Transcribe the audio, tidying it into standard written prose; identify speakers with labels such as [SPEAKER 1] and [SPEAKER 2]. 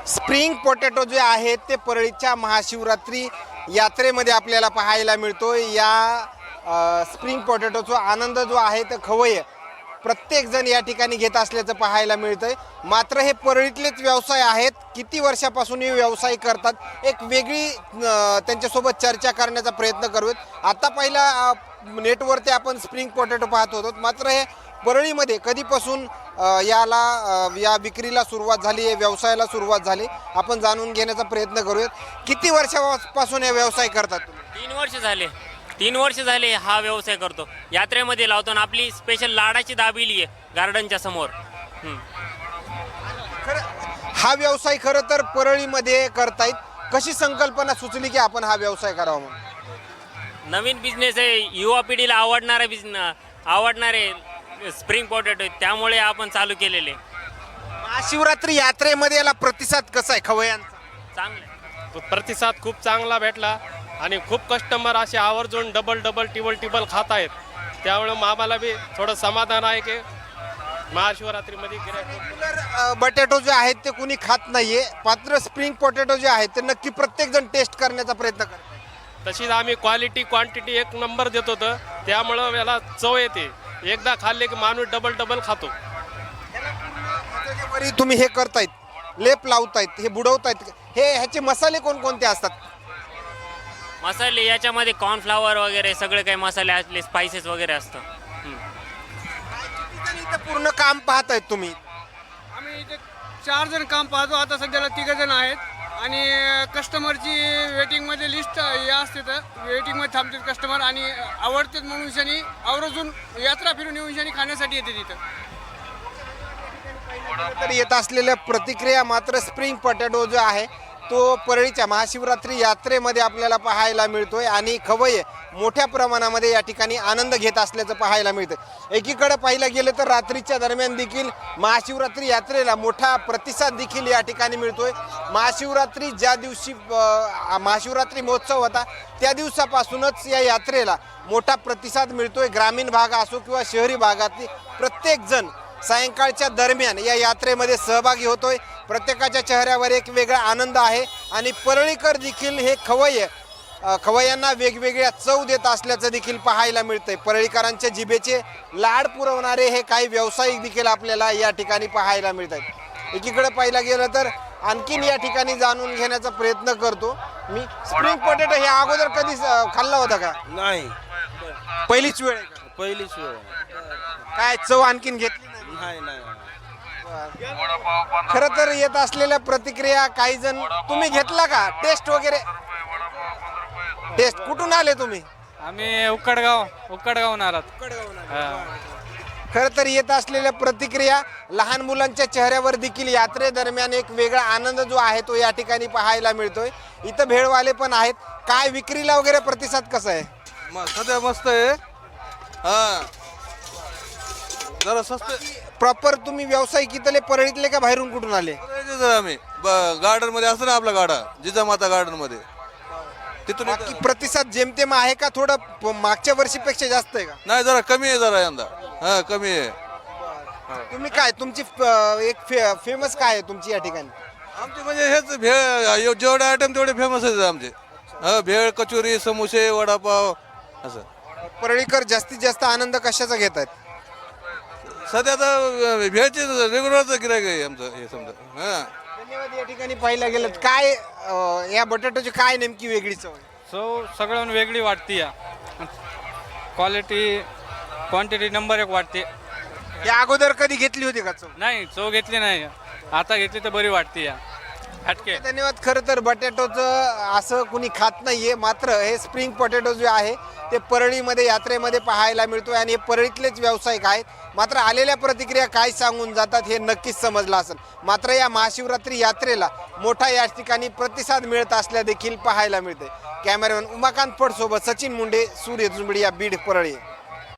[SPEAKER 1] Spring potato जे आहेत ते परळीच्या महाशिवरात्री यात्रेमध्ये आपल्याला पाहायला मिळतोय। या स्प्रिंग पोटॅटोचा आनंद जो आहे तो खवय्ये प्रत्येक जण या ठिकाणी घेत असल्याचं पाहायला मिळतंय। मात्र हे परळीतलेच व्यवसाय आहेत, किती वर्षापासून हे व्यवसाय करतात, एक वेगळी त्यांच्यासोबत चर्चा करण्याचा प्रयत्न करूयात। आता पहिला नेटवरती आपण स्प्रिंग पोटॅटो पाहत होतो, मात्र हे परळीमध्ये कधीपासून या विक्रीला सुरुवात झाली, या व्यवसायाला सुरुवात झाली, आपण जाणून घेण्याचा प्रयत्न करूयात। किती वर्षापासून हे व्यवसाय करतात तुम्ही?
[SPEAKER 2] 3 वर्ष झाले। 3 वर्ष झाले हा व्यवसाय करतो। यात्रेमध्ये लावतो आणि आपली स्पेशल लाडाची दाबेली आहे गार्डनच्या समोर।
[SPEAKER 1] हा व्यवसाय खरं तर परळीमध्ये करतायत, कशी संकल्पना सुचली की आपण हा व्यवसाय करावा म्हणून?
[SPEAKER 2] नवीन बिझनेस आहे, युवा पिढीला आवडणारे स्प्रिंग पोटॅटो, त्यामुळे आपण चालू केलेले।
[SPEAKER 1] महाशिवरात्री यात्रेमध्ये याला प्रतिसाद कसा आहे खवय्यांचा?
[SPEAKER 2] चांगले
[SPEAKER 3] प्रतिसाद खूप चांगला भेटला आणि खूप कस्टमर असे आवर्जून डबल टिबल खात आहेत। त्यामुळे आम्हाला बी थोडं समाधान आहे की महाशिवरात्रीमध्ये
[SPEAKER 1] रेग्युलर बटाटो जे आहेत ते कुणी खात नाहीये, मात्र स्प्रिंग पोटॅटो जे आहेत ते नक्की प्रत्येक जण टेस्ट करण्याचा प्रयत्न करतो।
[SPEAKER 3] तशीच आम्ही क्वालिटी क्वांटिटी एक नंबर देत होतं, त्यामुळं याला चव येते। एकदा खाल्ले की माणूस डबल खातो।
[SPEAKER 1] वरी तुम्ही हे करतायत, लेप लावतायत, हे बुडवतायत, ह्याचे मसाले कोणकोणते असतात?
[SPEAKER 2] मसाले याच्यामध्ये कॉर्नफ्लावर वगैरे सगळे काही मसाले असले, स्पाइसेस वगैरे असतं।
[SPEAKER 1] इथं पूर्ण काम पाहतायत तुम्ही?
[SPEAKER 4] आम्ही इथे 4 जण काम पाहतो, आता सध्याला 3 जण आहेत आणि कस्टमरची वेटिंगमध्ये लिस्ट हे असते, तर वेटिंगमध्ये थांबतात कस्टमर आणि आवडतात म्हणून शनी आवर्जून यात्रा फिरून येऊन शनी खाण्यासाठी येते तिथं।
[SPEAKER 1] तर येत असलेल्या प्रतिक्रिया मात्र स्प्रिंग पोटॅटो जो आहे तो परळीच्या महाशिवरात्री यात्रेमध्ये आपल्याला पाहायला मिळतोय आणि खवय्ये मोठ्या प्रमाणामध्ये या ठिकाणी आनंद घेत असल्याचं पाहायला मिळतं। एकीकडे पाहिलं गेलं तर रात्रीच्या दरम्यान देखील महाशिवरात्री यात्रेला मोठा प्रतिसाद देखील या ठिकाणी मिळतोय। महाशिवरात्री ज्या दिवशी महाशिवरात्री महोत्सव होता त्या दिवसापासूनच या यात्रेला मोठा प्रतिसाद मिळतोय। ग्रामीण भाग असो किंवा शहरी भागातील प्रत्येक जण सायंकाळच्या दरम्यान या यात्रेमध्ये सहभागी होतोय। प्रत्येकाच्या चेहऱ्यावर एक वेगळा आनंद आहे आणि परळीकर देखील हे खवय्यांना वेगवेगळ्या चव देत असल्याचं देखील पाहायला मिळतंय। परळीकरांच्या जिभेचे लाड पुरवणारे हे काही व्यावसायिक देखील आपल्याला या ठिकाणी पाहायला मिळत आहेत। एकीकडे पाहिलं गेलं तर आणखीन या ठिकाणी जाणून घेण्याचा प्रयत्न करतो मी। स्प्रिंग पोटॅटो हे अगोदर कधी खाल्ला होता का?
[SPEAKER 5] नाही,
[SPEAKER 1] पहिलीच वेळ आहे का?
[SPEAKER 5] पहिलीच वेळ।
[SPEAKER 1] काय चव आणखीन घेतली
[SPEAKER 5] नाही नाही
[SPEAKER 1] खरं तर येत असलेल्या प्रतिक्रिया काही जण, तुम्ही घेतला का टेस्ट वगैरे? टेस्ट कुठून आले तुम्ही?
[SPEAKER 6] आम्ही उक्कडगावहून आलात।
[SPEAKER 1] खरं तर येत असलेल्या प्रतिक्रिया लहान मुलांच्या चेहऱ्यावर देखील यात्रेदरम्यान एक वेगळा आनंद जो आहे तो या ठिकाणी पाहायला मिळतोय। इथं भेळवाले पण आहेत, काय विक्रीला वगैरे प्रतिसाद कसा आहे?
[SPEAKER 5] सध्या मस्त आहे। हा, जरा स्वस्त
[SPEAKER 1] प्रॉपर तुम्ही व्यावसायिक इथले परळीतले का बाहेरून कुठून आले?
[SPEAKER 5] आम्ही गार्डन मध्ये असतो ना आपला गाडा, जिजामाता गार्डन मध्ये, तिथून
[SPEAKER 1] बाकी प्रतिसाद जेमतेम आहे का? थोडं मागच्या वर्षीपेक्षा जास्त आहे का?
[SPEAKER 5] नाही, जरा कमी आहे, जरा यंदा हा कमी आहे।
[SPEAKER 1] तुम्ही काय तुमची एक फेमस काय आहे तुमची या ठिकाणी?
[SPEAKER 5] आमचे म्हणजे हेच भेळ, जेवढे आयटम तेवढे फेमस आहेत आमचे। हा, भेळ, कचोरी, समोसे, वडापाव असं।
[SPEAKER 1] परळीकर जास्तीत जास्त आनंद कशाचा घेत आहेत?
[SPEAKER 5] सध्या तर भेळचे रेग्युलरचं गिऱ्हाईक आहे आमचं हे समजा। हा,
[SPEAKER 1] धन्यवाद। या ठिकाणी पाहिलं गेलं काय या बटाट्याची काय नेमकी वेगळी चव आहे?
[SPEAKER 6] चव सगळ्याहून वेगळी वाटते या, क्वांटिटी नंबर 1 वाटते।
[SPEAKER 1] या अगोदर कधी घेतली होती का चव?
[SPEAKER 6] नाही, चव घेतली नाही, आता घेतली तर बरी वाटते या, हटके।
[SPEAKER 1] धन्यवाद। खरं तर बटाटोचं असं कुणी खात नाहीये, मात्र हे स्प्रिंग पोटॅटो जे आहे ते परळीमध्ये यात्रेमध्ये पाहायला मिळतोय आणि हे परळीतलेच व्यावसायिक आहेत। मात्र आलेल्या प्रतिक्रिया काय सांगून जातात हे नक्कीच समजलं असेल। मात्र या महाशिवरात्री यात्रेला मोठा या ठिकाणी प्रतिसाद मिळत असल्या देखील पाहायला मिळते। कॅमेरामॅन उमाकांत फड सोबत सचिन मुंडे, सूर्य जुंबडी, बीड, परळी।